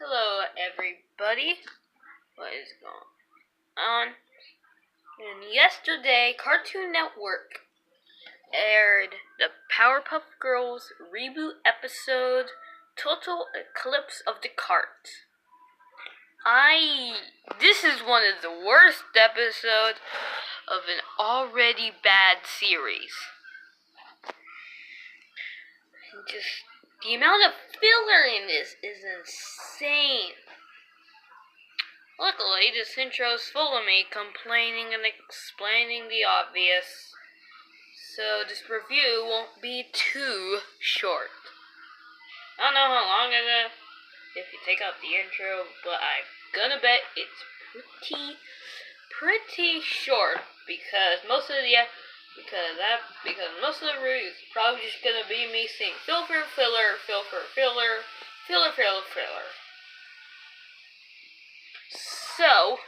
Hello, everybody. What is going on? And yesterday, Cartoon Network aired the Powerpuff Girls reboot episode, Total Eclipse of the Kart. This is one of the worst episodes of an already bad series. Just the amount of filler in this is insane. Luckily, this intro's full of me complaining and explaining the obvious, so this review won't be too short. I don't know how long it is if you take out the intro, but I'm gonna bet it's pretty short because most of the review is probably just gonna be me saying filler. So,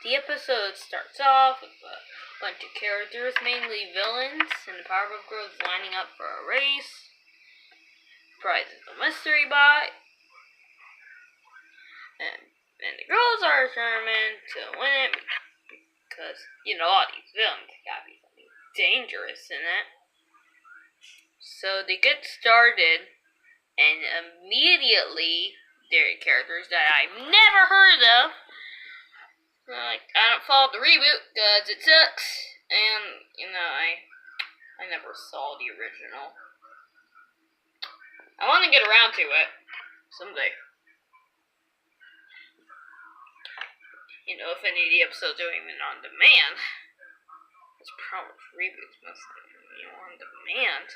the episode starts off with a bunch of characters, mainly villains, and the Powerpuff Girls lining up for a race. Prize is a mystery bot. And the girls are determined to win it because, all these villains gotta be something dangerous in it. So they get started, and immediately there are characters that I've never heard of. I don't follow the reboot because it sucks, and I never saw the original. I want to get around to it someday. If any of the episodes are even on demand. That's the problem with reboots, mostly on demand.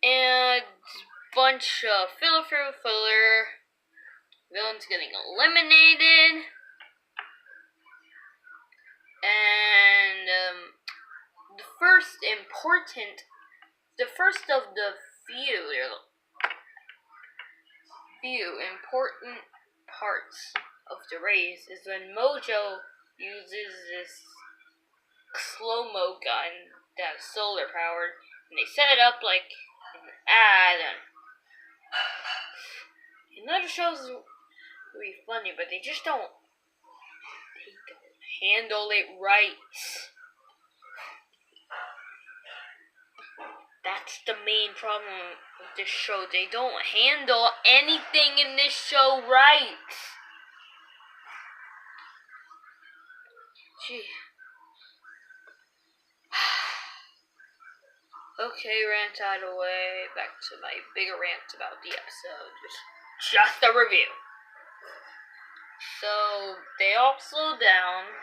And bunch of filler. Villains getting eliminated. And the first of the few important parts of the race is when Mojo uses this slow-mo gun that's solar powered, and they set it up like an ad, and other shows will be funny, but they don't handle it right. That's the main problem with this show. They don't handle anything in this show right. Gee. Okay, rant out of the way. Back to my bigger rant about the episode. Just a review. So, they all slow down.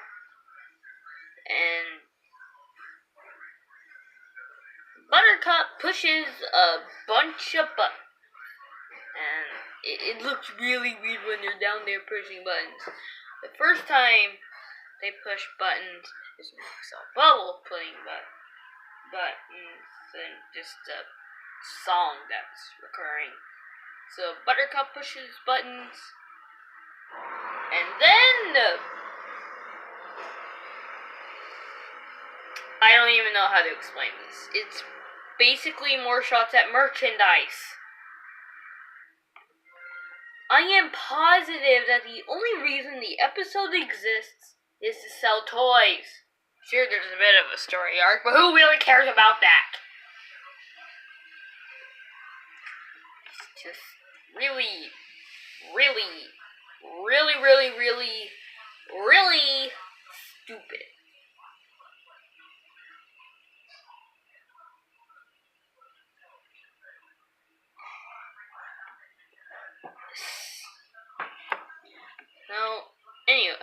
And Buttercup pushes a bunch of buttons. And it looks really weird when you're down there pushing buttons. The first time they push buttons is when I saw Bubble putting buttons and just a song that's recurring. So Buttercup pushes buttons, and then I don't even know how to explain this. It's basically more shots at merchandise. I am positive that the only reason the episode exists is to sell toys. Sure, there's a bit of a story arc, but who really cares about that? It's just really stupid. So, anyway,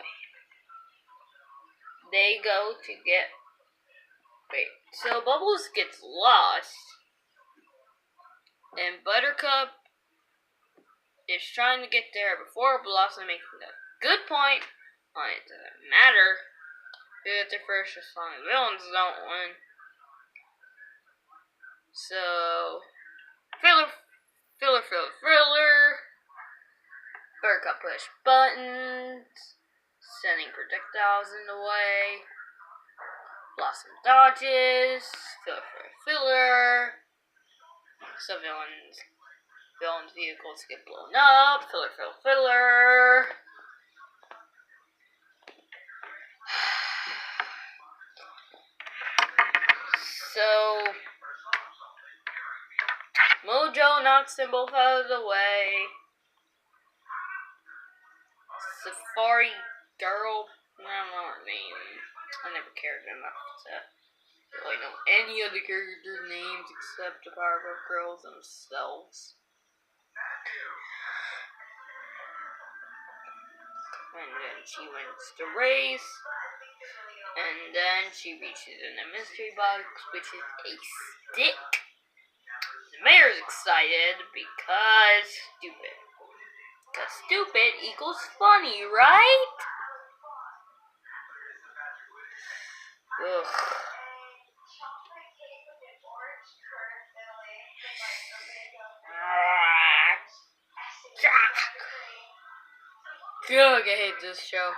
they go to get... so Bubbles gets lost, and Buttercup is trying to get there before Blossom makes a good point on it doesn't matter who gets there first as long as villains don't win. So, filler. Buttercup push buttons, sending projectiles in the way. Blossom dodges, filler. So villains' vehicles get blown up. Filler. So Mojo knocks them both out of the way. Safari Girl, I don't know her name. I never cared enough to really know any of the characters' names except the Powerpuff Girls themselves. And then she wins the race. And then she reaches in a mystery box, which is a stick. The mayor's excited because stupid. Because stupid equals funny, right? Ugh. Ugh, I hate this show.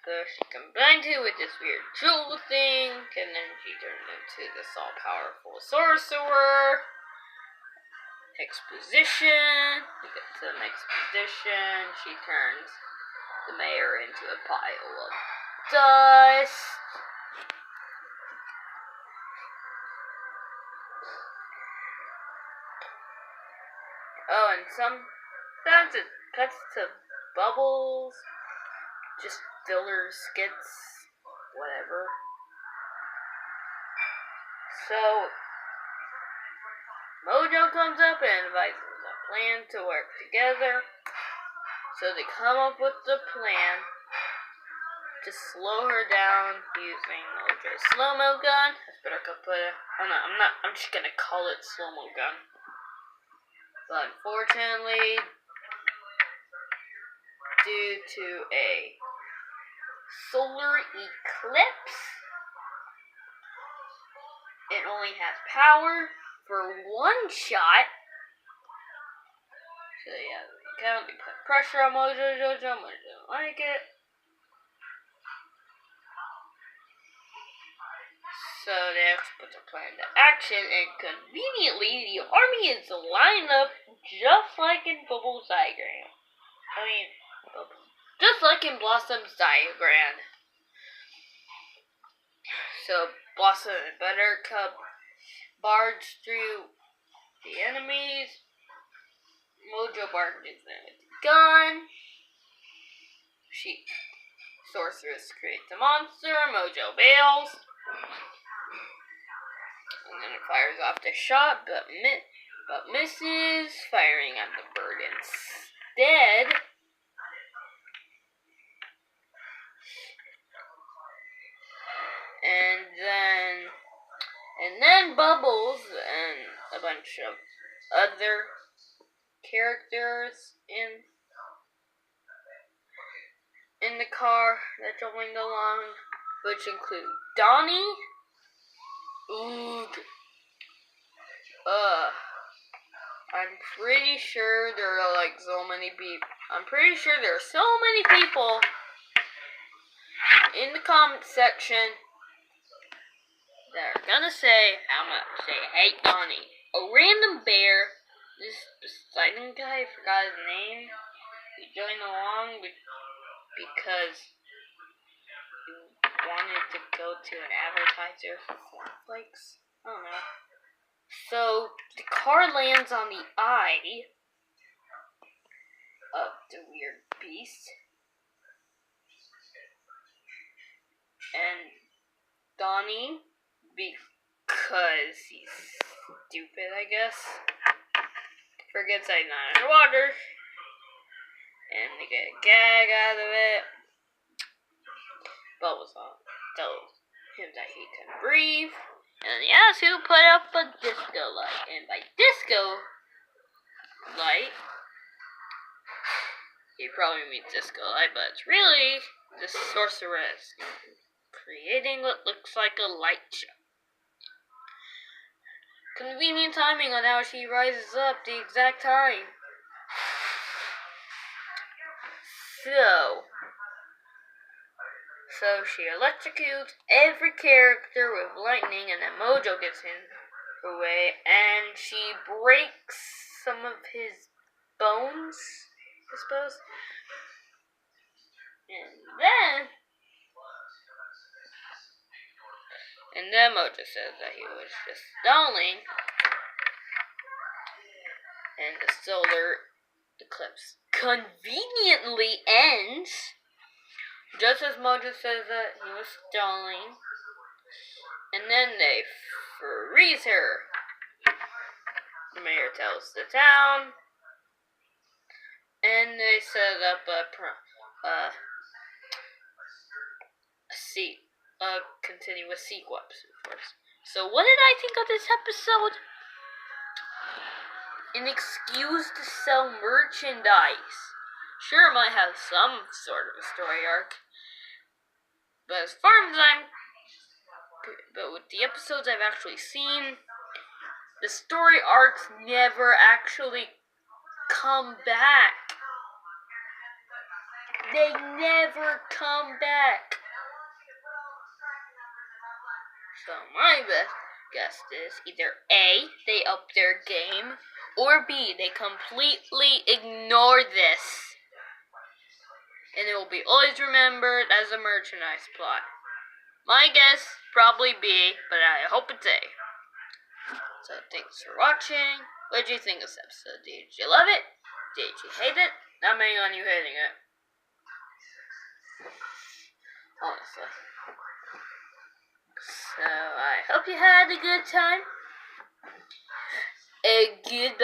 So she combined it with this weird jewel thing, and then she turned into this all-powerful sorcerer. Exposition. We get some exposition. She turns the mayor into a pile of dust. Oh, and sometimes it cuts to bubbles. Just filler skits, whatever. So, Mojo comes up and advises a plan to work together. So they come up with the plan to slow her down using Mojo's slow-mo gun. I'm just gonna call it slow-mo gun. But unfortunately, due to a solar eclipse, it only has power for one shot. So yeah, they can't put pressure on Mojo. Mojo don't like it. So they have to put the plan to action, and conveniently, the army is lined up just like in Bubble's diagram. Just like in Blossom's diagram. So Blossom and Buttercup barge through the enemies. Mojo barges in with a gun. Sorceress creates a monster. Mojo bails. And then it fires off the shot, but misses, firing at the bird instead. And then Bubbles and a bunch of other characters in the car that joined along, which include Donnie. I'm pretty sure there are so many people. I'm pretty sure there are so many people in the comment section that are gonna say how much they hate Donnie. A random bear, this Poseidon guy, I forgot his name, he joined along because he wanted to go to an advertiser for cornflakes. I don't know. So the car lands on the eye of the weird beast, and Donnie, because he's stupid, I guess, forgets that he's not underwater, and they get a gag out of it. Bubbles tells him that he can breathe, and he asks who put up a disco light, and by disco light, he probably means disco light, but it's really the sorceress creating what looks like a light show. Convenient timing on how she rises up the exact time. So she electrocutes every character with lightning, and then Mojo gets in her way, and she breaks some of his bones, I suppose. And then Mojo says that he was just stalling, and the solar eclipse conveniently ends just as Mojo says that he was stalling, and then they freeze her. The mayor tells the town, and they set up a continuous sequence, of course. So what did I think of this episode? An excuse to sell merchandise. Sure, it might have some sort of a story arc, but as far as with the episodes I've actually seen, the story arcs never actually come back. They never come back. So my best guess is either A, they up their game, or B, they completely ignore this. And it will be always remembered as a merchandise plot. My guess, probably B, but I hope it's A. So thanks for watching. What did you think of this episode? Did you love it? Did you hate it? Not many on you hating it. Honestly. So I hope you had a good time. A goodbye.